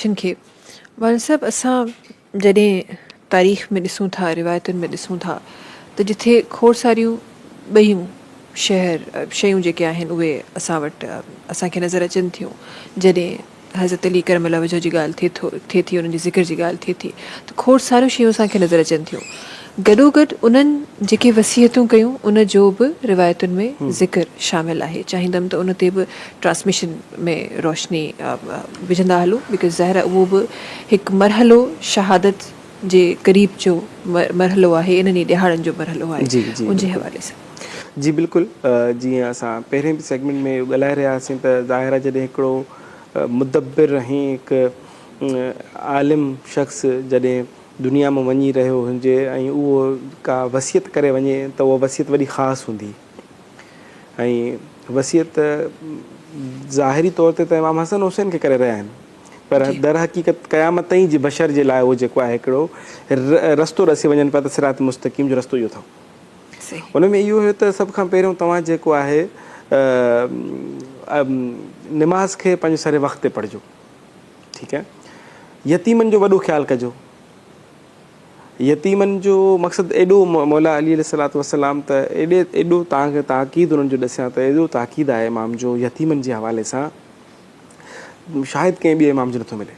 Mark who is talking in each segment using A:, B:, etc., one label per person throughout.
A: जिन खे वाल साहब असां जॾहिं तारीख़ में ॾिसूं था, रिवायतुनि में ॾिसूं था त जिथे खोड़ सारियूं ॿियूं शयूं जेके आहिनि उहे असां वटि असांखे नज़र अचनि थियूं। जॾहिं हज़रत अली करम वजह जी ॻाल्हि थिए थी, उन्हनि जी ज़िक्र जी ॻाल्हि थिए थी त खोड़ सारियूं शयूं असांखे नज़र अचनि थियूं। गॾोगॾु उन्हनि जेके वसीयतूं कयूं उन जो बि रिवायतुनि में ज़िक्र शामिलु आहे। चाहींदमि त उन ते बि ट्रांसमिशन में रोशनी विझंदा हलूं, बिकॉज़ ज़ाहिर आहे उहो बि हिकु मरहलो शहादत जे क़रीब जो मरहलो आहे, इन्हनि ॾिहाड़नि जो मरहलो आहे।
B: जी जी
A: उनजे
B: बिल्कुलु
A: हवाले सां
B: जी बिल्कुलु जीअं असां पहिरें बि सेगमेंट में ॻाल्हाए रहिया हुआसीं त ज़ाहिर आहे जॾहिं हिकिड़ो मुदब्बिर ऐं हिकु आलिम शख़्स जॾहिं दुनिया में वञी रहियो हुजे ऐं उहो का वसियत करे वञे त उहा वसियत वॾी ख़ासि हूंदी। ऐं वसियत ज़ाहिरी तौर ते त इमाम हसन हुसैन खे करे रहिया आहिनि, पर दर हक़ीक़त क़यामत ताईं जी बशर जे लाइ उहो जेको आहे हिकिड़ो रस्तो ॾसी वञनि पिया त सिरात मुस्तक़ीम जो रस्तो इहो अथव। उन में इहो हुयो त सभ खां पहिरियों तव्हां जेको आहे निमाज़ खे पंहिंजे सरे वक़्त ते पढ़िजो, ठीकु आहे। यतीमनि जो वॾो ख़्यालु कजो। यतीमनि जो मक़सदु एॾो मौला अली अलैहिस्सलातु वस्सलाम त एॾो तव्हांखे ताक़ीद उन्हनि जो ॾसियां त एॾो ताक़ीद आहे इमाम जो यतीमनि जे हवाले सां, शायदि कंहिं ॿिए इमाम जो नथो मिले।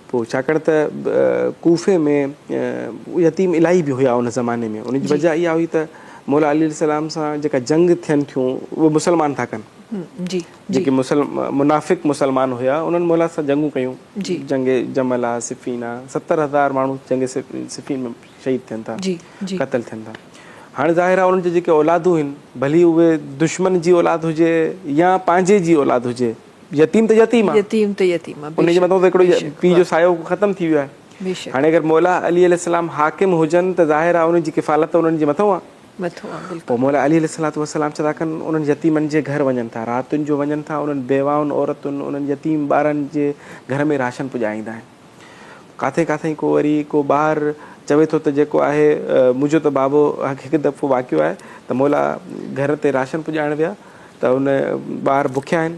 B: पोइ छाकाणि त कूफ़े में यतीम इलाही बि हुया उन ज़माने में। उनजी वजह इहा हुई त मौला अली अलैहिस्सलाम सां जेका जंग थियनि थियूं उहे मुसलमान था कनि। जेके मुनाफ़िक़ मुसलमान हुया उन्हनि मौला सां जंगूं कयूं। जंग जमल आहे, सिफ़ीन आहे, 70,000 माण्हू जंग सिफ़ीन में शहीद थियनि था, क़तल थियनि था। हाणे ज़ाहिर आहे उन्हनि जी जेके औलादूं आहिनि, भली उहे दुश्मन जी औलाद हुजे या पंहिंजे जी औलाद हुजे, यतीम त यतीम आहे, उनजे मथां त हिकिड़ो पीउ जो सायो ख़तमु थी वियो आहे। हाणे अगरि मौला अली अलैहिस्सलाम हाकिम हुजनि त ज़ाहिर आहे उन्हनि जी किफ़ालत उन्हनि जे मथां आहे। पोइ मौला अली अलैहिस्सलातु वस्सलाम छा था कनि, उन्हनि यतीमनि जे घर वञनि था, रातियुनि जो वञनि था, उन्हनि बेवाउनि औरतुनि उन्हनि यतीम ॿारनि जे घर में राशन पुॼाईंदा आहिनि। किथे किथे को वरी को ॿारु चवे थो त जेको आहे मुंहिंजो त बाबो हिकु दफ़ो वाक़ियो आहे त मौला घर ते राशन पुॼाइण विया त उन ॿार बुखिया आहिनि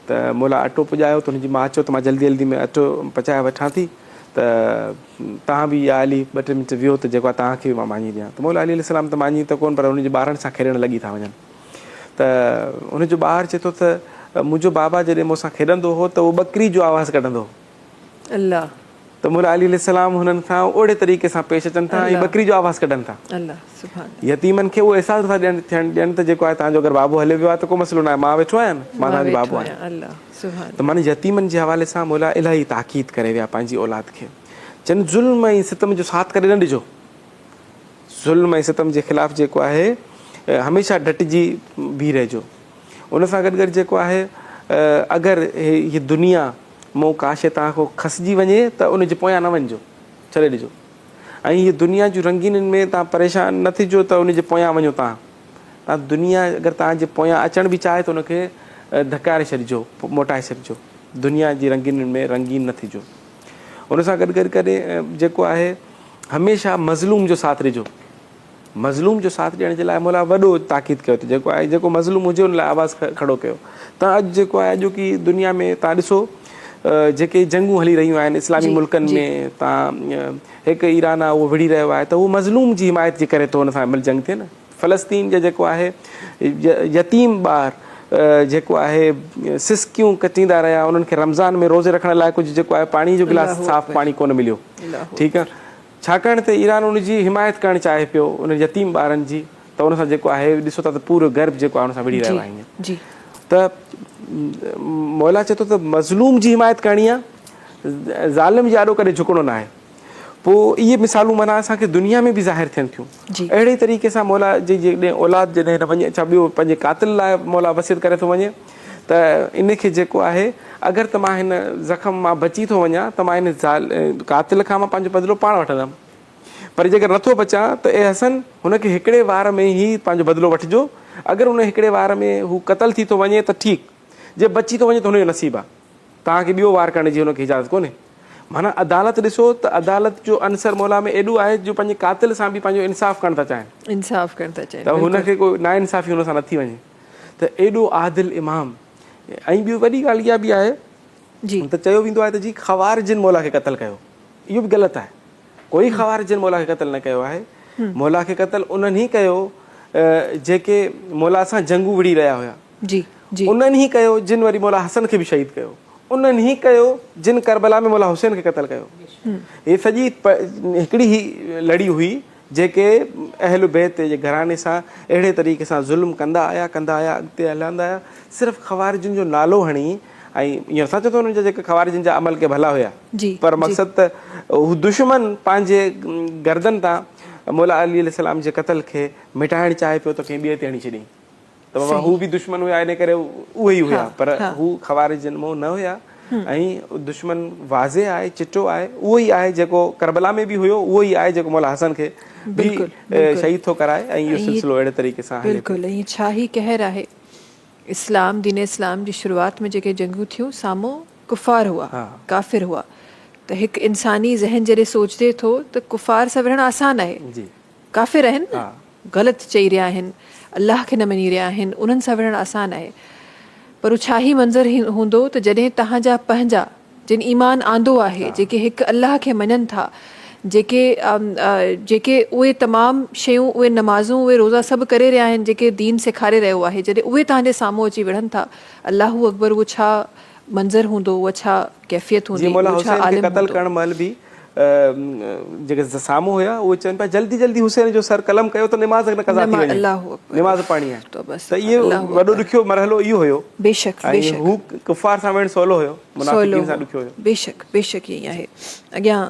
B: त मौला अटो पुॼायो त हुनजी माउ चयो त मां जल्दी जल्दी में अटो पचाए वठां थी, त तव्हां बि या अली 2-3 मिंट वियो त जेको आहे तव्हांखे बि मां मानी ॾियां। त मौला अली अलैहिस्सलाम त मानी त कोन, पर हुनजे ॿारनि सां खेॾणु लॻी था वञनि। त हुनजो ॿारु चए थो त मुंहिंजो बाबा जॾहिं मूंसां खेॾंदो हो त उहो ॿकरी जो आवाज़ु कढंदो हो।
A: अल्लाह।
B: त मौला अली अलैहिस्सलाम हुननि सां ओड़े तरीक़े सां पेश अचनि था ऐं ॿकरी जो आवाज़ु कढनि था। यतीमनि खे उहो अहसासु था ॾियनि त जेको आहे तव्हांजो अगरि बाबो हले वियो आहे त को मसइलो न आहे, मां वेठो आहियां, मां तव्हांजो बाबो आहियां। त माना यतीमनि जे हवाले सां मौला इलाही ताक़ीद करे विया पंहिंजी औलाद खे। चवनि ज़ुल्म ऐं सितम जो साथ करे न ॾिजो। ज़ुल्म ऐं सितम जे ख़िलाफ़ु जेको आहे हमेशह डटिजी बीह रहिजो। उन सां गॾु गॾु जेको आहे अगरि हीअ दुनिया मूं का शइ तव्हांखां खसिजी वञे त उनजे पोयां न वञिजो, छॾे ॾिजो। ऐं हीअ दुनिया जूं रंगीननि में तव्हां परेशान न थिजो त उनजे पोयां वञो। तव्हां दुनिया अगरि तव्हांजे पोयां अचण बि चाहे त उनखे धकारे छॾिजो, मोटाए छॾिजो। दुनिया जी रंगीननि में रंगीन न थिजो। उन सां गॾु गॾु कॾहिं जेको आहे हमेशह मज़लूम जो साथ ॾिजो। मज़लूम जो साथ ॾियण जे लाइ मौला वॾो ताक़ीद कयो त जेको आहे जेको मज़लूम हुजे उन लाइ आवाज़ु खड़ो कयो। तव्हां अॼु जेको आहे अॼोकी दुनिया में तव्हां ॾिसो जेके जंगूं हली रहियूं आहिनि इस्लामी मुल्कनि में, तव्हां हिकु ईरान आहे उहो विढ़ी रहियो आहे त उहो मज़लूम जी हिमायत जे करे थो हुन सां जंग थिए न। फ़लस्तीन जो जेको आहे यतीम ॿार जेको आहे सिसकियूं कटींदा रहिया, उन्हनि खे रमज़ान में रोज़े रखण लाइ कुझु जेको आहे पाणी जो गिलास साफ़ु पाणी कोन मिलियो, ठीकु आहे। छाकाणि त ईरान उनजी हिमायत करणु चाहे पियो उन यतीम ॿारनि जी, त उन सां जेको आहे ॾिसो था त पूरो गर्भ जेको आहे उन सां विढ़ी रहियो आहे। त मौला चए थो त मज़लूम जी हिमायत करणी आहे, ज़ालिम जे आॾो कॾहिं झुकणो न आहे। पोइ इहे मिसालूं माना असांखे दुनिया में बि ज़ाहिर थियनि थियूं। अहिड़े तरीक़े सां मौला जी जॾहिं औलाद जॾहिं वञे छा ॿियो पंहिंजे कातिल लाइ मौला वसियत करे थो वञे त इनखे जेको आहे अगरि त मां हिन ज़ख़्म मां बची थो वञा त मां हिन कातिल खां मां पंहिंजो बदिलो पाण वठंदुमि, पर जेकर नथो बचां त ए हसन हुनखे हिकिड़े वार में ई पंहिंजो बदिलो वठिजो। अगरि हुन हिकिड़े वार में हू क़तल थी थो वञे त ठीकु, जे बची थो वञे त हुनजो नसीबु आहे, तव्हांखे ॿियो वार करण जी हुनखे इजाज़त कोन्हे। माना अदालत ॾिसो त अदालत जो अंसर मौला में एॾो आहे जो पंहिंजे कातिल सां बि पंहिंजो इंसाफ़ करणु था चाहिनि, त हुनखे कोई नाइंसाफ़ी हुन सां नथी वञे। त एॾो आदिल इमाम। ऐं ॿी वॾी ॻाल्हि इहा बि आहे
A: जी
B: त चयो वेंदो आहे त जी ख़वारिजिन मौला खे क़तल कयो, इहो बि ग़लति आहे। कोई ख़वारिजिन मौला खे क़तल न कयो आहे। मौला खे क़तल उन्हनि ई कयो जेके मौला सां जंगू विड़ी रहिया हुया,
A: जी जी
B: उन्हनि ई कयो जिन वरी मौला हसन खे बि शहीद कयो, उन्हनि ई कयो जिन करबला में मौला हुसैन खे क़तल कयो। हे सॼी हिकिड़ी ई लड़ी हुई जेके अहल बैत जे घराने सां अहिड़े तरीक़े सां ज़ुल्म कंदा आया अॻिते हलंदा आया, सिर्फ़ु ख़वारिजिन जो नालो हणी ऐं ईअं असां चओ था उन्हनि जा जेके ख़वारिजिन जा अमल के भला हुया, पर मक़सदु त हू दुश्मन पंहिंजे गर्दन तां मौला अली अलैहिस्सलाम जे क़तल खे मिटाइणु चाहे पियो त कंहिं ॿिए ते हणी छॾी, त बाबा हू बि दुश्मन हुया, इन करे उहे ई हुया, पर हू ख़वारिजिन मां न हुया। ऐं दुश्मन वाज़े आहे, चिटो आहे, उहो ई आहे जेको करबला में बि हुयो, उहो ई आहे जेको मौला हसन खे बि शहीद थो कराए। ऐं इहो सिलसिलो अहिड़े तरीक़े सां
A: बिल्कुलु ईअं छा ई कहर आहे। इस्लाम दीन इस्लाम जी शुरूआत में जेके जंगूं थियूं साम्हूं कुफ़ार हुआ, काफ़िर हुआ, त हिकु इंसानी ज़हन जॾहिं सोचदे थो त कुफ़ार सां विढ़णु आसान आहे, काफ़िर आहिनि न, ग़लति चई रहिया आहिनि, अलाह खे न मञी रहिया आहिनि, उन्हनि सां विढ़णु आसान आहे। पर छा ई मंज़र हूंदो त जॾहिं तव्हांजा पंहिंजा जिन ईमान आंदो आहे, जेके हिकु अलाह खे मञनि था, जेके उहे तमामु शयूं, उहे नमाज़ूं, उहे रोज़ा सभु करे रहिया आहिनि जेके दीन सेखारे रहियो आहे, जॾहिं उहे तव्हांजे साम्हूं अची विढ़नि था, अलाहू अकबर, उहो छा मंज़र हूंदो, उहा छा कैफ़ियत हूंदी।
B: मौला हुसैन खे क़तल करण महिल बि जेके साम्हूं हुया उहे चवनि पिया जल्दी जल्दी हुसैन जो सर कलम कयो त निमाज़ न कज़ा थी वञे, निमाज़ पढ़णी आहे। त इहो वॾो ॾुखियो मरहलो इहो हुयो।
A: बेशक बेशक
B: हू कुफ़ार सां विढ़णु सवलो हुयो, मुनाफ़िक़ीन सां ॾुखियो हुयो।
A: बेशक बेशक ईअं आहे। अॻियां